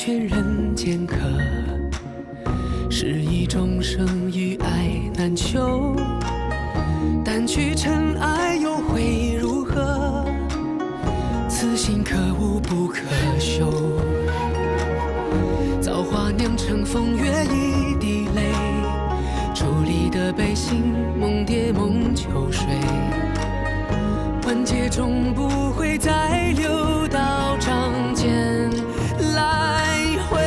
劝人间客，是以众生与爱难求。但去尘埃又会如何？此心可悟不可修。造化酿成风月一滴泪，伫立的悲心梦蝶梦秋水。万劫终不会再流到掌间来回。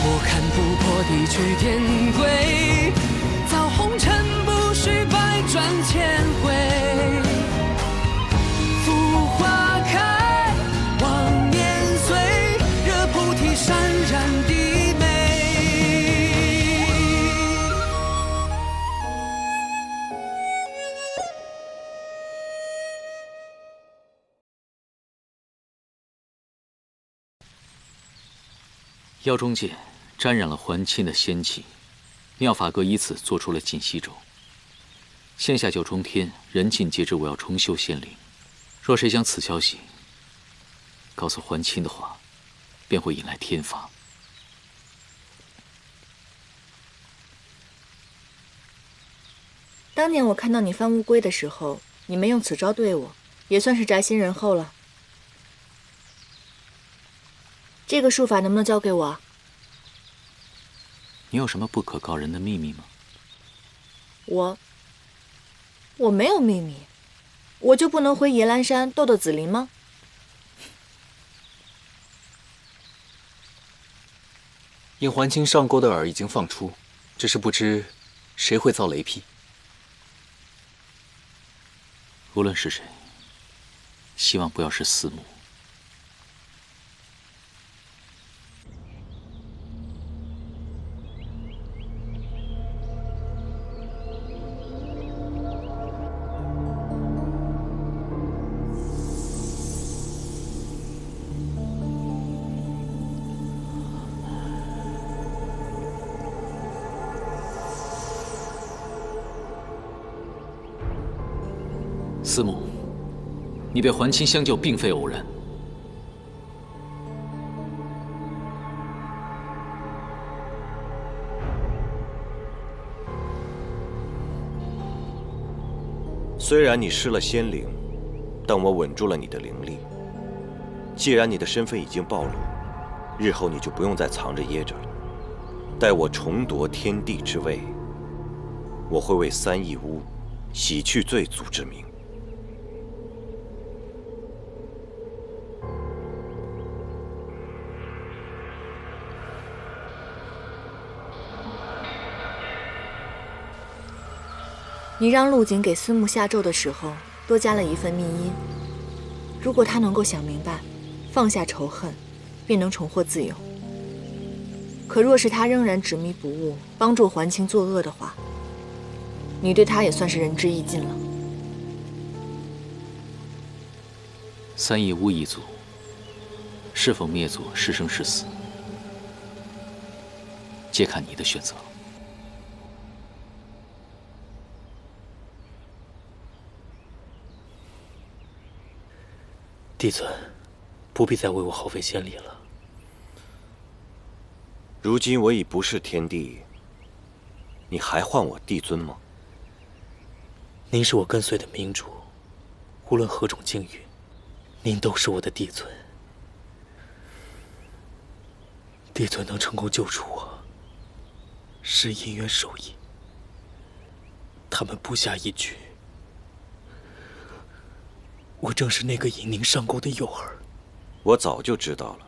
我看不破地去天归，造红尘不须百转千回。浮花开，望年岁，惹菩提潸然低眉。药中剑沾染了还清的仙气，妙法阁以此做出了锦溪咒。现下九重天，人尽皆知我要重修仙灵。若谁将此消息告诉还清的话，便会引来天罚。当年我看到你翻乌龟的时候，你没用此招对我，也算是宅心仁厚了。这个术法能不能教给我啊？你有什么不可告人的秘密吗？我没有秘密，我就不能回野兰山斗斗紫菱吗？应还清上钩的饵已经放出，只是不知谁会遭雷劈。无论是谁，希望不要是司母。司母，你被还清相救，并非偶然。虽然你失了仙灵，但我稳住了你的灵力。既然你的身份已经暴露，日后你就不用再藏着掖着了。待我重夺天地之位，我会为三义屋洗去罪祖之名。你让陆景给司慕下咒的时候，多加了一份密音。如果他能够想明白，放下仇恨，便能重获自由。可若是他仍然执迷不悟，帮助还清作恶的话，你对他也算是仁至义尽了。三义乌一族是否灭族，是生是死，皆看你的选择。帝尊，不必再为我耗费仙力了。如今我已不是天帝，你还唤我帝尊吗？您是我跟随的明主，无论何种境遇，您都是我的帝尊。帝尊能成功救出我，是姻缘授意。他们布下一局，我正是那个引您上钩的诱饵。我早就知道了。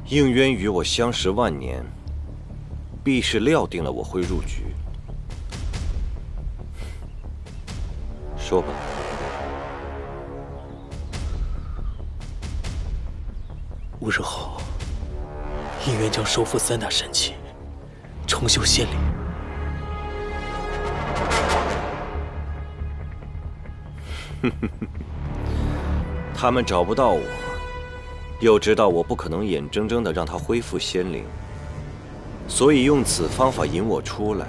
应渊与我相识万年，必是料定了我会入局。说吧。5日后，应渊将收复3大神器，重修仙灵。他们找不到我，又知道我不可能眼睁睁地让他恢复仙灵，所以用此方法引我出来。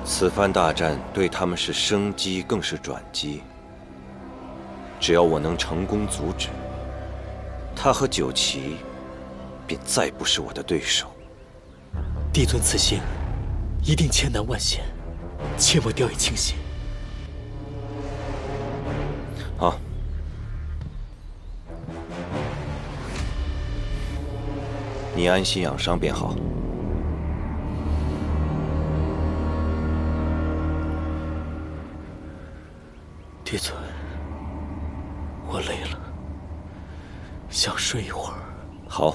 此番大战对他们是生机，更是转机。只要我能成功阻止，他和九旗便再不是我的对手。帝尊此行一定千难万险，切莫掉以轻心。好。你安心养伤便好。帝尊，我累了，想睡一会儿。好。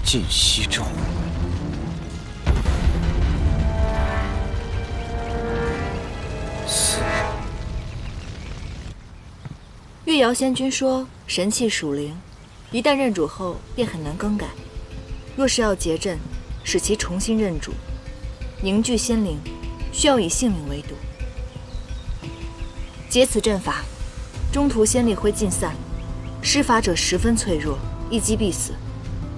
尽息咒，月瑶仙君说，神器属灵，一旦认主后便很难更改。若是要结阵，使其重新认主，凝聚仙灵，需要以性命为赌。解此阵法，中途仙力会尽散，施法者十分脆弱，一击必死。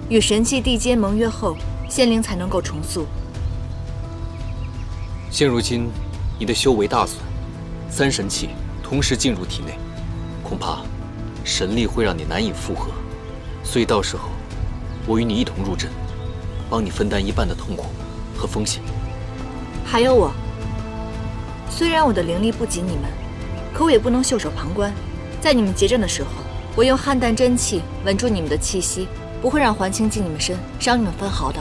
与神器缔结盟约后，仙灵才能够重塑。现如今，你的修为大损，3神器同时进入体内，恐怕神力会让你难以负荷。所以到时候，我与你一同入阵，帮你分担一半的痛苦和风险。还有我，虽然我的灵力不及你们，可我也不能袖手旁观。在你们结阵的时候，我用汉淡真气稳住你们的气息。不会让还清进你们身，伤你们分毫的。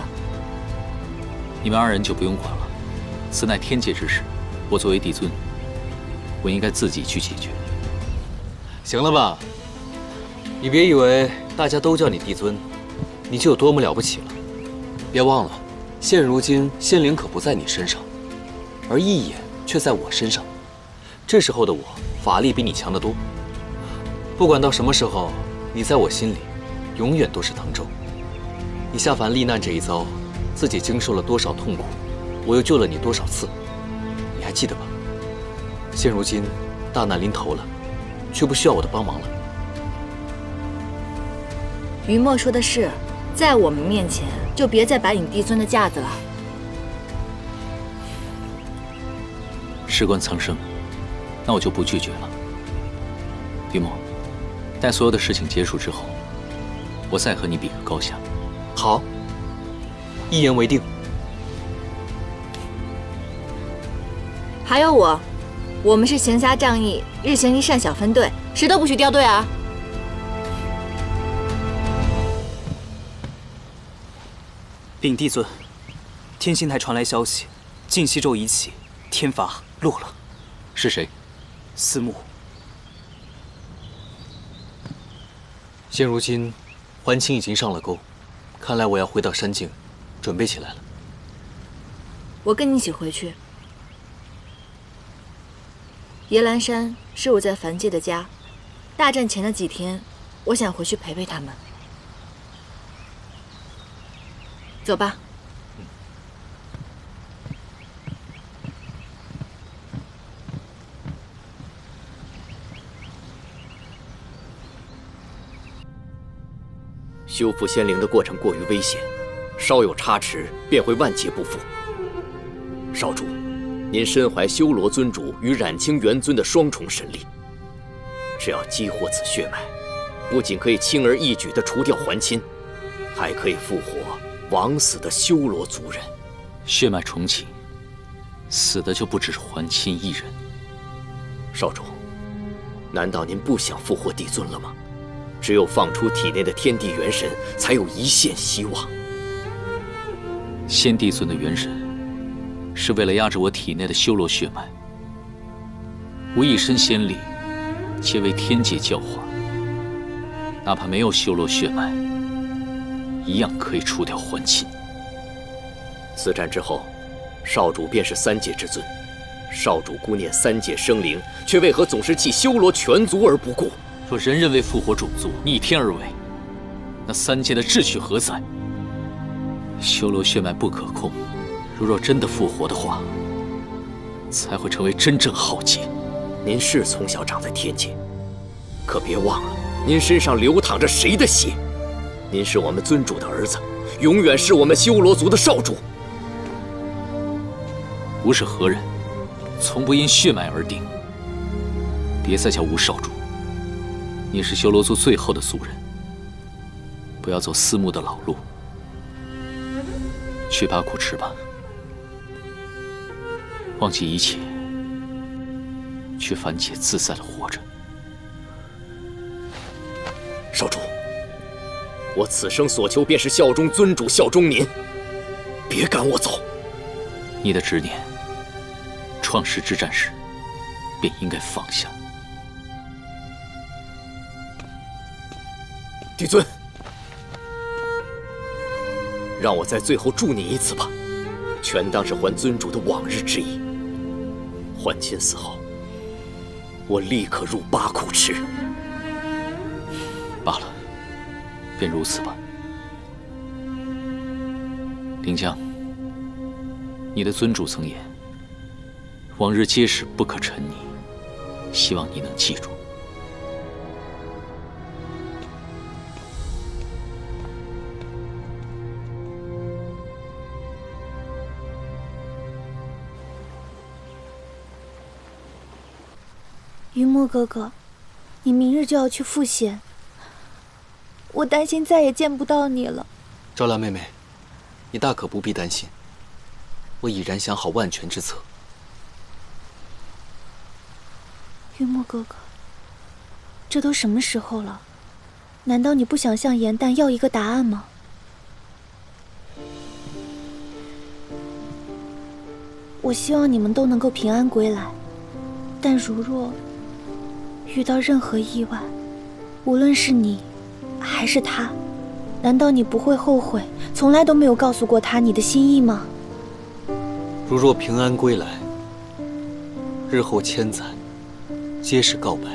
你们2人就不用管了，此乃天界之事，我作为帝尊，我应该自己去解决。行了吧？你别以为大家都叫你帝尊，你就有多么了不起了。别忘了，现如今仙灵可不在你身上，而一眼却在我身上。这时候的我法力比你强得多。不管到什么时候，你在我心里永远都是藤州。你下凡历难这一遭，自己经受了多少痛苦，我又救了你多少次，你还记得吧？现如今大难临头了，却不需要我的帮忙了。于墨说的是，在我们面前就别再摆你帝尊的架子了。事关苍生，那我就不拒绝了。于墨，待所有的事情结束之后，我再和你比个高下。好，一言为定。还有我们是行侠仗义、日行一善小分队，谁都不许掉队啊！禀帝尊，天心台传来消息，净息咒已起，天罚落了。是谁？司慕。现如今，还清已经上了钩，看来我要回到山境，准备起来了。我跟你一起回去。野兰山是我在凡界的家，大战前的几天，我想回去陪陪他们。走吧。修复仙灵的过程过于危险，稍有差池便会万劫不复。少主，您身怀修罗尊主与染清元尊的双重神力，只要激活此血脉，不仅可以轻而易举地除掉还亲，还可以复活枉死的修罗族人。血脉重启，死的就不只是还亲一人。少主，难道您不想复活帝尊了吗？只有放出体内的天地元神，才有一线希望。先帝尊的元神，是为了压制我体内的修罗血脉。我一身仙力，皆为天界教化，哪怕没有修罗血脉，一样可以除掉还亲。此战之后，少主便是三界之尊。少主孤念三界生灵，却为何总是弃修罗全族而不顾？若人人为复活种族逆天而为，那三界的秩序何在？修罗血脉不可控，若真的复活的话，才会成为真正浩劫。您是从小长在天界，可别忘了，您身上流淌着谁的血？您是我们尊主的儿子，永远是我们修罗族的少主。吾是何人？从不因血脉而定。别再叫吾少主，你是修罗族最后的族人，不要走私募的老路。去八苦池吧，忘记一切，去凡界自在的活着。少主，我此生所求便是效忠尊主，效忠您，别赶我走。你的执念，创世之战时便应该放下。帝尊，让我在最后祝你一次吧，全当是还尊主的往日之意。还亲死后，我立刻入八苦池。罢了，便如此吧。临江，你的尊主曾言，往日皆是不可沉溺，希望你能记住。云墨哥哥，你明日就要去赴险，我担心再也见不到你了。赵兰妹妹，你大可不必担心，我已然想好万全之策。云墨哥哥，这都什么时候了？难道你不想向颜淡要一个答案吗？我希望你们都能够平安归来，但如若遇到任何意外，无论是你还是他，难道你不会后悔从来都没有告诉过他你的心意吗？如若平安归来，日后千载皆是告白；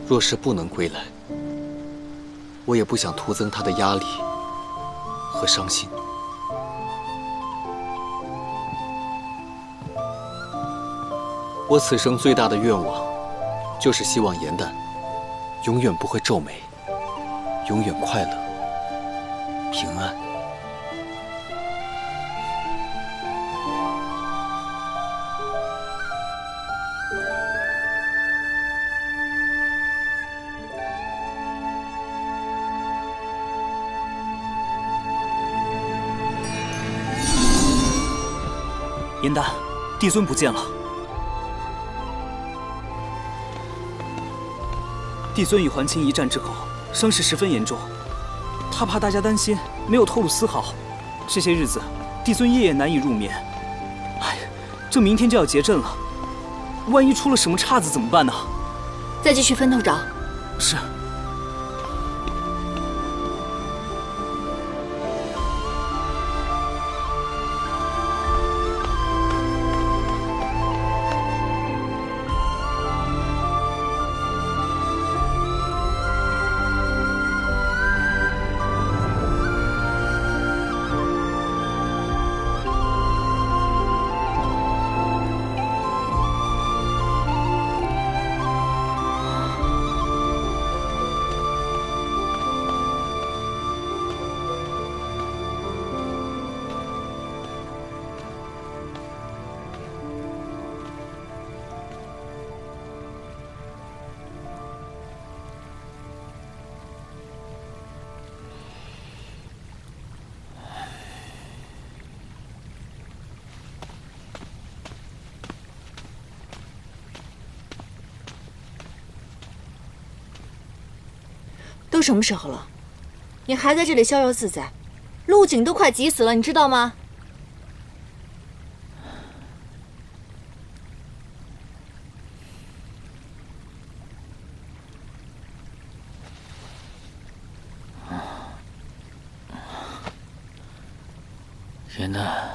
若是不能归来，我也不想徒增他的压力和伤心。我此生最大的愿望，就是希望颜淡永远不会皱眉，永远快乐、平安。颜淡，帝尊不见了。帝尊与还清一战之后，伤势十分严重，他怕大家担心，没有透露丝毫。这些日子，帝尊夜夜难以入眠。哎，这明天就要结阵了，万一出了什么岔子怎么办呢？再继续分头找。是。都什么时候了，你还在这里逍遥自在？陆景都快急死了，你知道吗？严丹，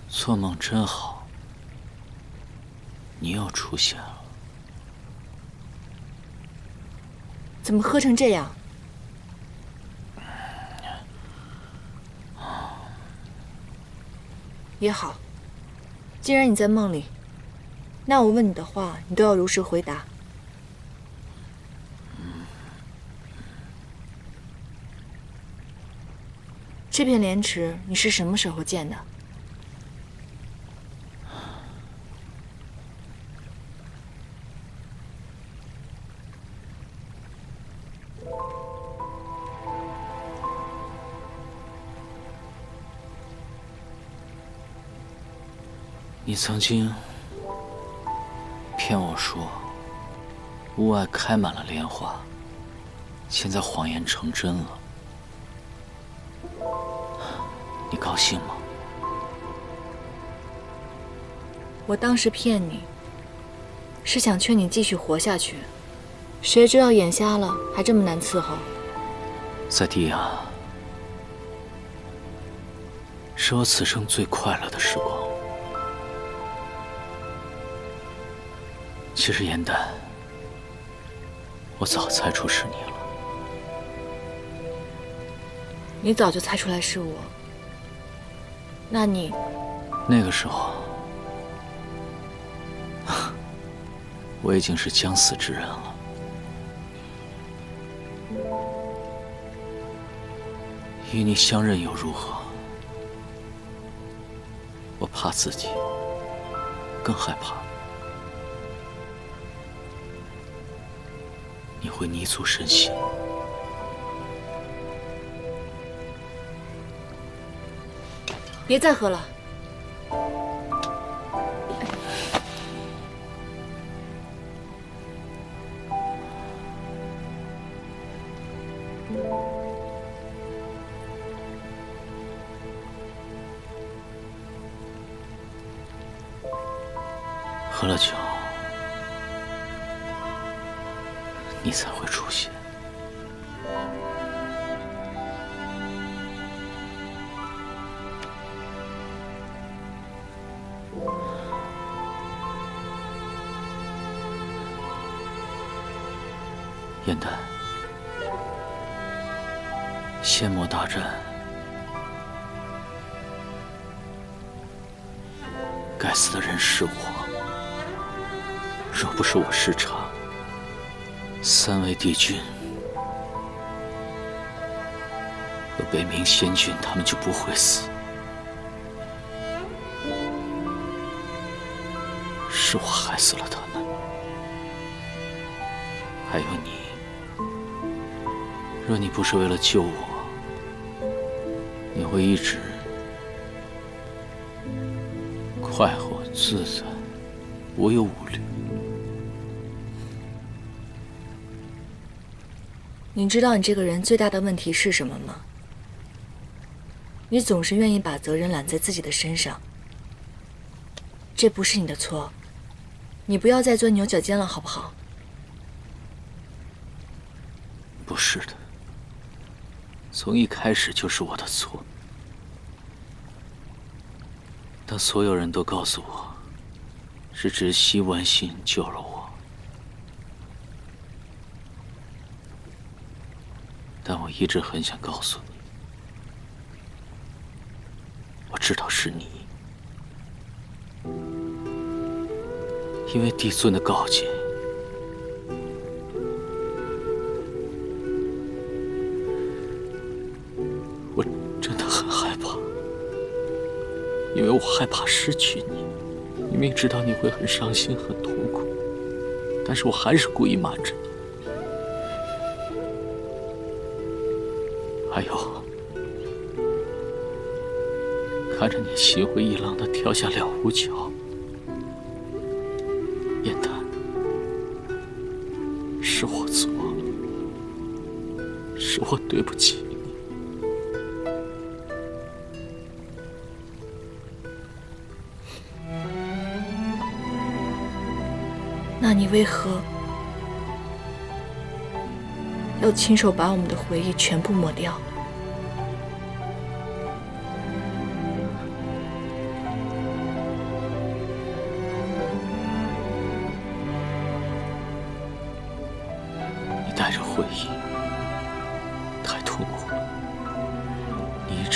做梦真好，你又出现了。怎么喝成这样？也好，既然你在梦里，那我问你的话，你都要如实回答。这片莲池你是什么时候建的？你曾经骗我说屋外开满了莲花，现在谎言成真了，你高兴吗？我当时骗你，是想劝你继续活下去，谁知道眼瞎了还这么难伺候。在地啊，是我此生最快乐的时光。其实严丹，我早猜出是你了。你早就猜出来是我，那你那个时候，我已经是将死之人了。与你相认又如何？我怕自己，更害怕你会泥足深陷。别再喝了。喝了酒，你才会出现。严丹，仙魔大战，该死的人是我。若不是我失察，三位帝君和北冥仙君他们就不会死。是我害死了他们，还有你。若你不是为了救我，你会一直快活自在，无忧无虑。你知道你这个人最大的问题是什么吗？你总是愿意把责任揽在自己的身上。这不是你的错，你不要再钻牛角尖了，好不好？不是的，从一开始就是我的错。当所有人都告诉我，是直西万幸救了我，但我一直很想告诉你，我知道是你，因为帝尊的告诫，我真的很害怕，因为我害怕失去你。明明知道你会很伤心、很痛苦，但是我还是故意瞒着你。还有，看着你心灰意冷地跳下了无桥，燕丹，是我错了，是我对不起你。那你为何要亲手把我们的回忆全部抹掉？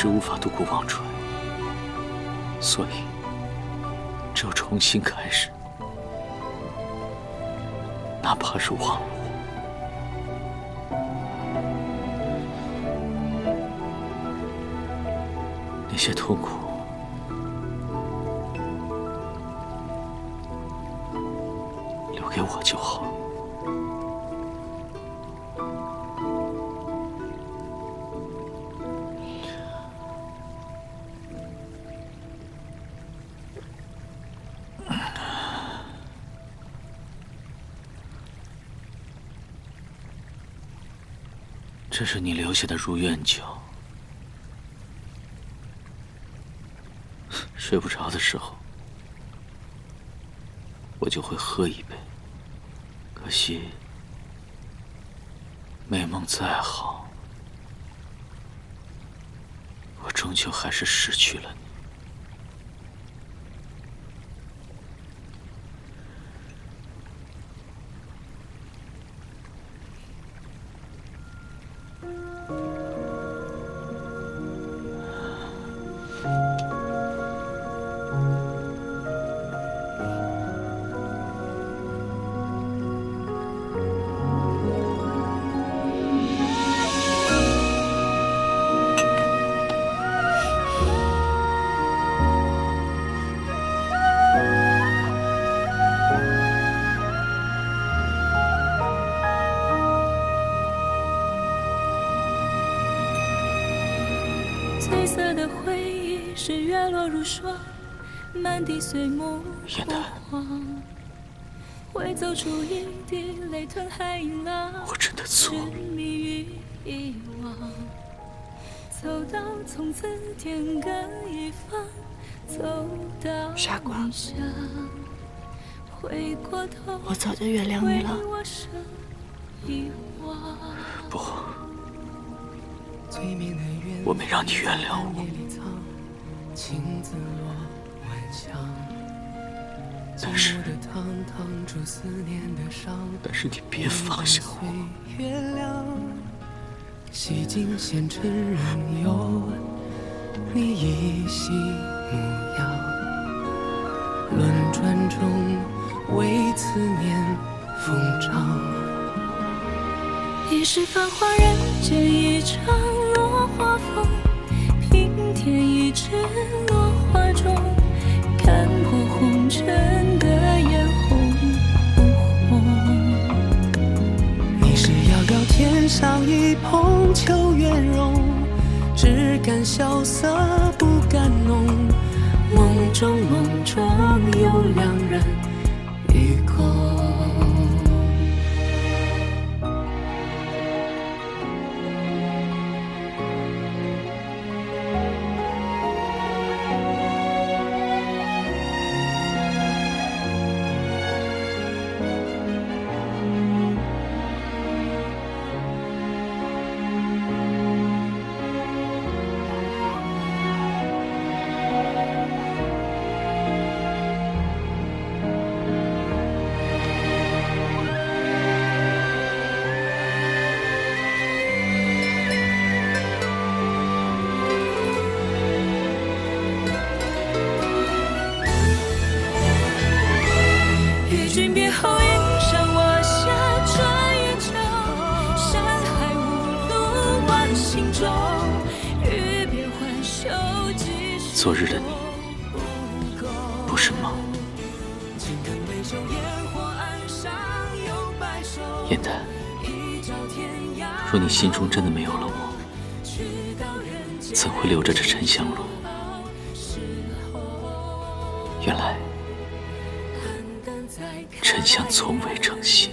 直无法渡过忘川，所以只有重新开始，哪怕是忘了我，那些痛苦留给我就好。这是你留下的如愿酒，睡不着的时候，我就会喝一杯。可惜，美梦再好，我终究还是失去了你。褪色的回忆是月落如霜，满地碎木枯黄，会走出一滴泪吞海银浪，我真的错了，痴迷于遗忘，走到从此天各一方，走到傻瓜，回过头，我早就原谅你了。不，我没让你原谅我，但是你别放下我。洗尽前尘人有你依稀模样，轮转中为思念疯长。一世繁华人间一场落花风，平添一纸落花中，看破红尘的眼红不红。你是遥遥天上一捧秋月容，只感萧瑟不敢浓，梦中有两人与共。昨日的你不是梦，燕丹，若你心中真的没有了我，怎会留着这沉香炉？原来沉香从未成形。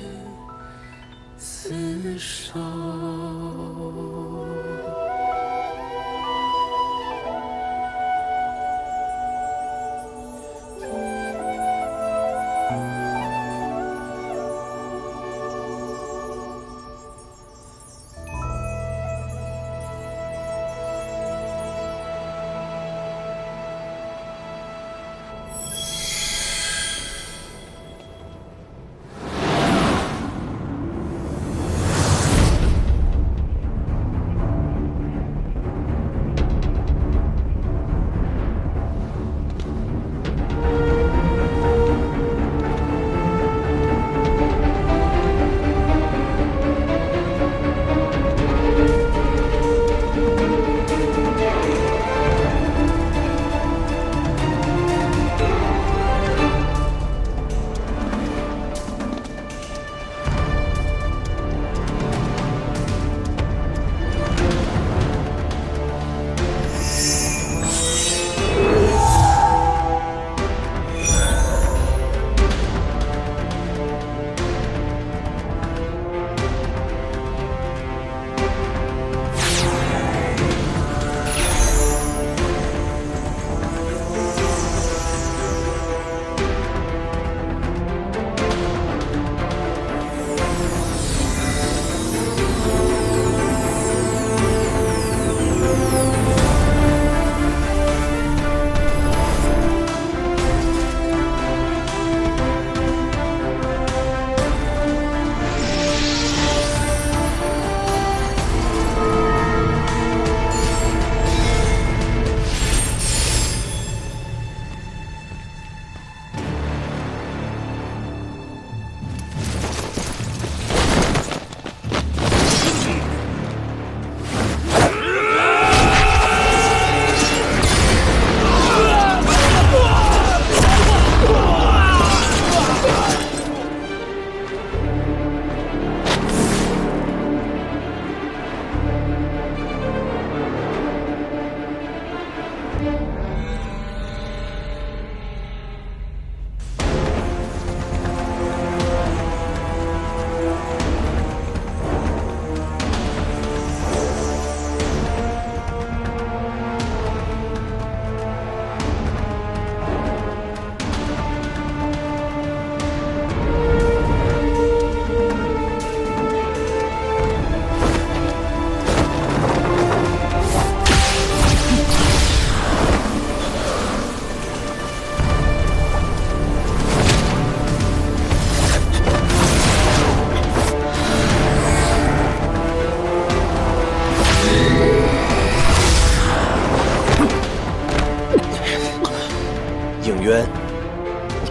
厮守。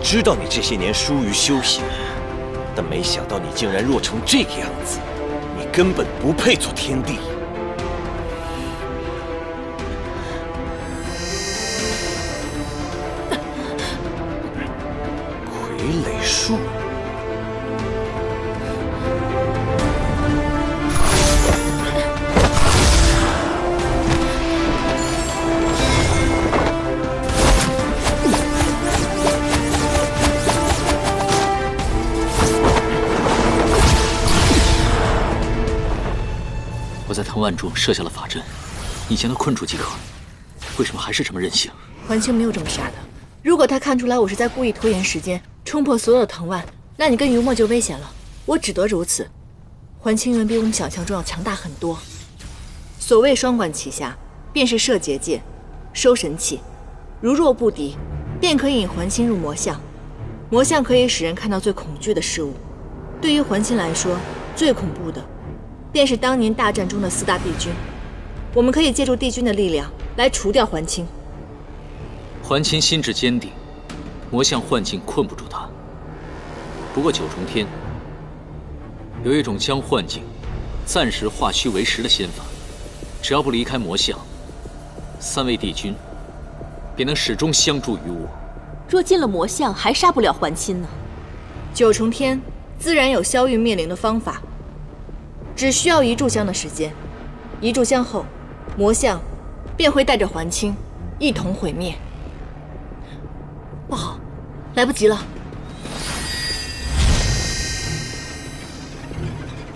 知道你这些年疏于修行，但没想到你竟然弱成这个样子，你根本不配做天帝。傀儡术。 我在藤蔓中设下了法阵，你将他困住即可。为什么还是这么任性？环清没有这么傻的。如果他看出来我是在故意拖延时间，冲破所有的藤蔓，那你跟于墨就危险了。我只得如此。环清远比我们想象中要强大很多。所谓双管齐下，便是摄结界、收神器。如若不敌，便可以引环清入魔像。魔像可以使人看到最恐惧的事物。对于环清来说，最恐怖的。 便是当年大战中的4大帝君，我们可以借助帝君的力量来除掉环清。环清心智坚定，魔像幻境困不住他。不过九重天有一种将幻境暂时化虚为实的仙法，只要不离开魔像，3位帝君便能始终相助于我。若进了魔像，还杀不了环清呢。九重天自然有消域灭灵的方法。 只需要1炷香的时间，1炷香后，魔像便会带着环清一同毁灭。不好，来不及了！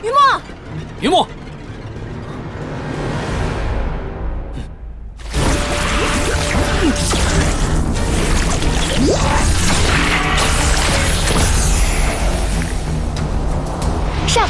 于墨，于墨，上！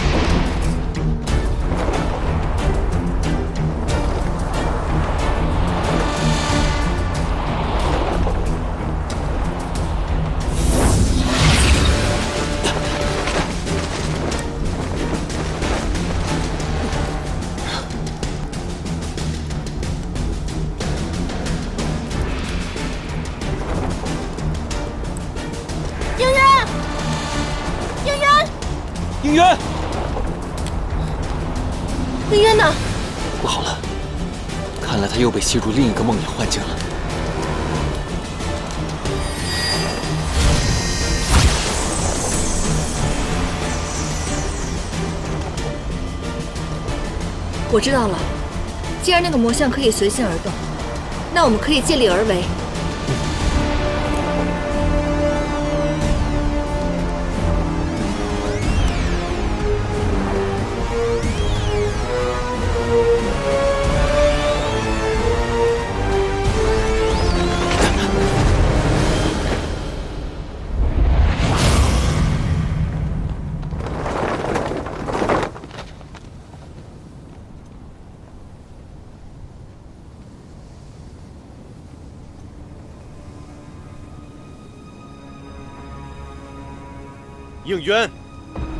应渊，应渊呢？不好了，看来他又被吸入另一个梦魇幻境了。我知道了，既然那个魔像可以随心而动，那我们可以借力而为。 应渊，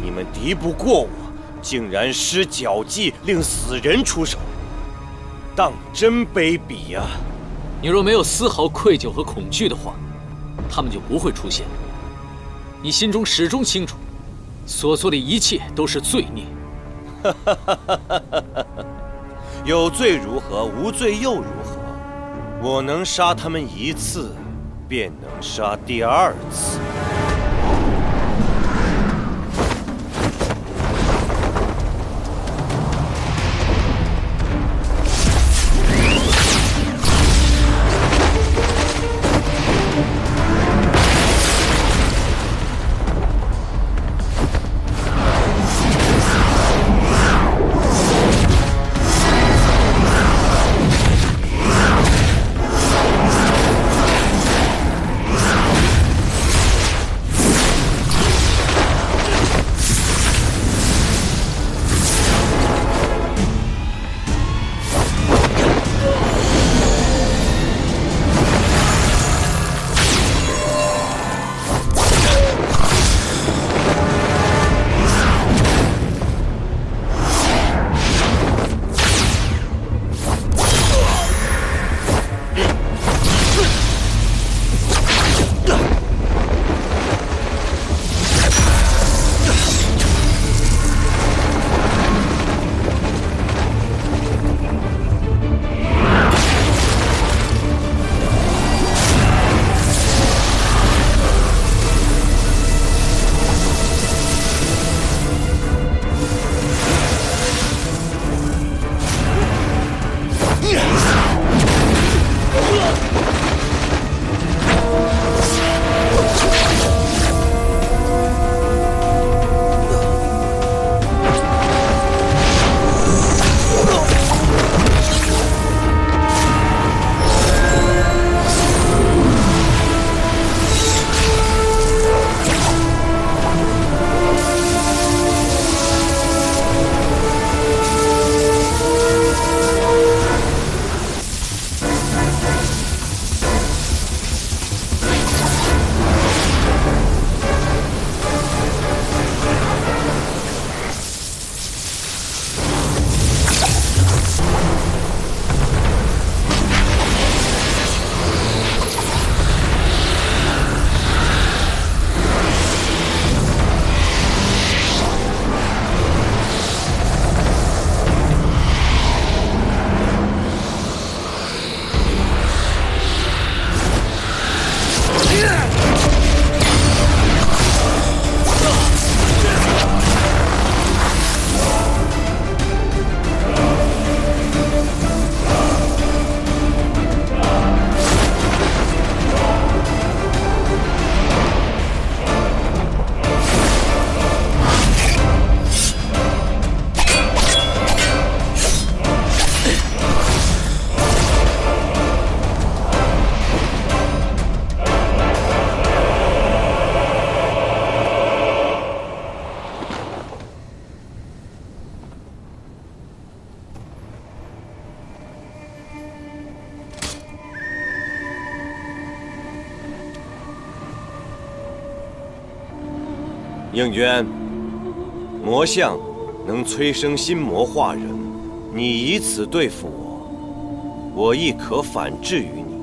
你们敌不过我，竟然施绞计令死人出手，当真卑鄙呀！你若没有丝毫愧疚和恐惧的话，他们就不会出现。你心中始终清楚，所做的一切都是罪孽。有罪如何？无罪又如何？我能杀他们1次，便能杀第2次。应渊，魔相能催生心魔化人，你以此对付我，我亦可反制于你。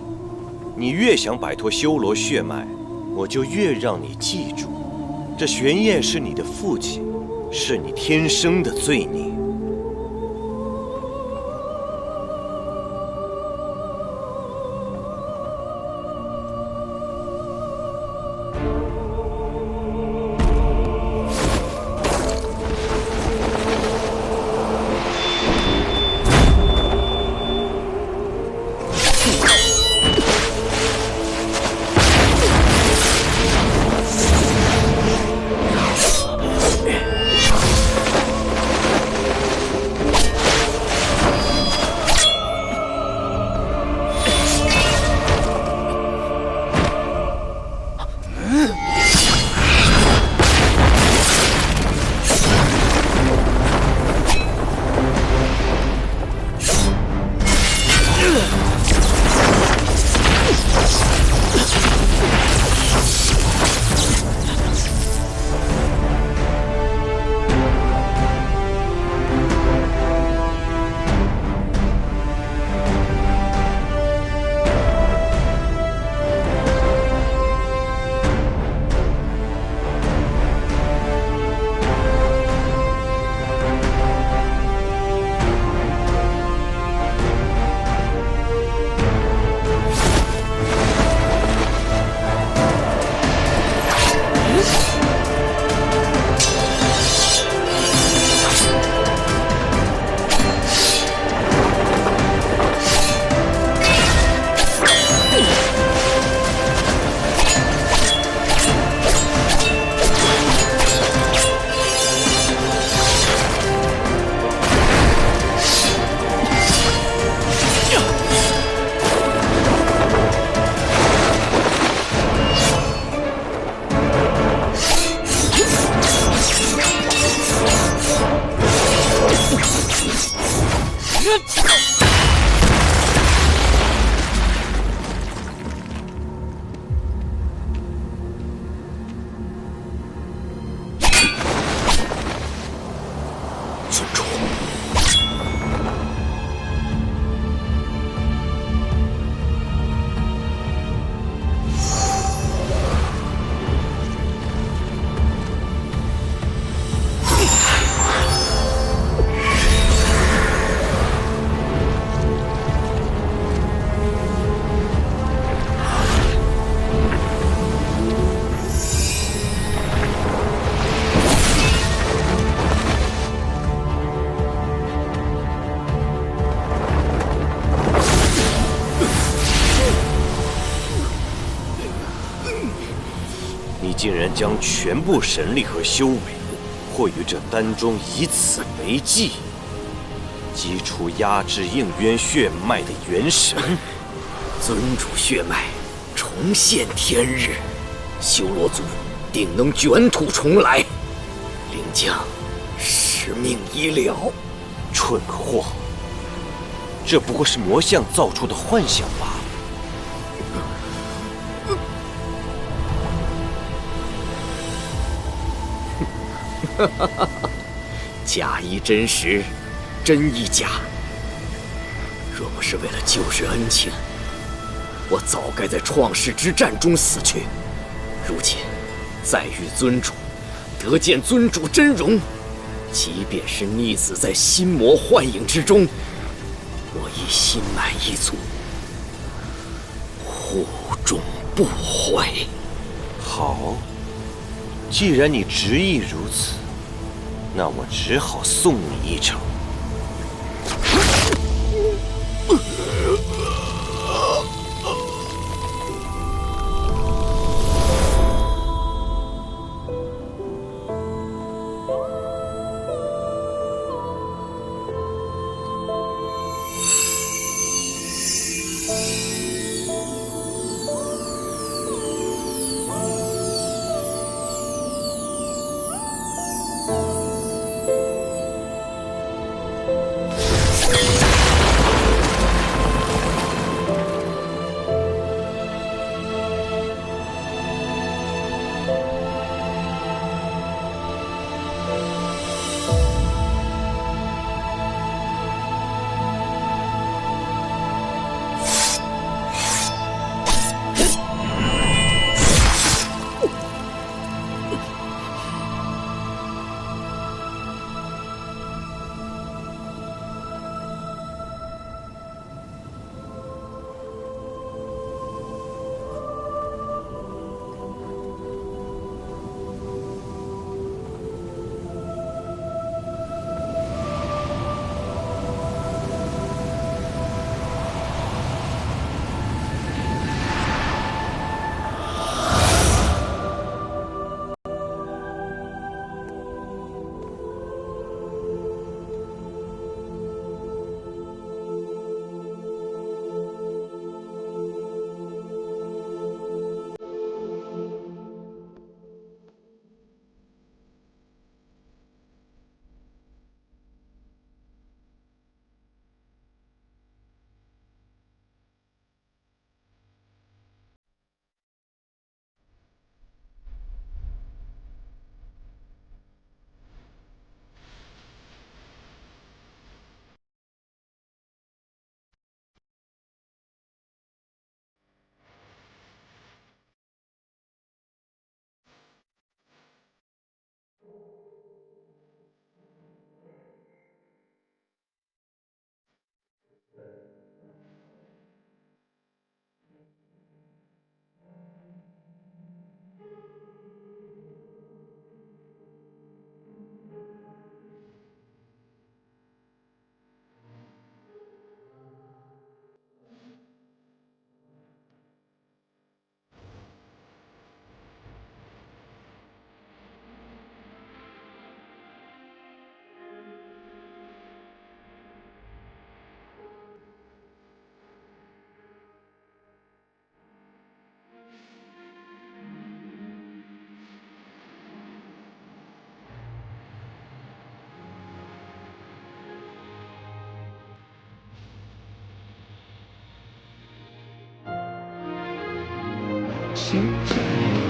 你越想摆脱修罗血脉，我就越让你记住，这玄烨是你的父亲，是你天生的罪孽。竟然将全部神力和修为汇于这丹中，以此为祭，击出压制应渊血脉的元神。尊主血脉重现天日，修罗族定能卷土重来。灵将，使命已了。蠢货，这不过是魔相造出的幻想罢了。 假亦真实，真亦假。若不是为了旧日恩情，我早该在创世之战中死去。如今再遇尊主，得见尊主真容，即便是溺死在心魔幻影之中，我亦心满意足，护中不悔。好，既然你执意如此。 那我只好送你一程。心醉。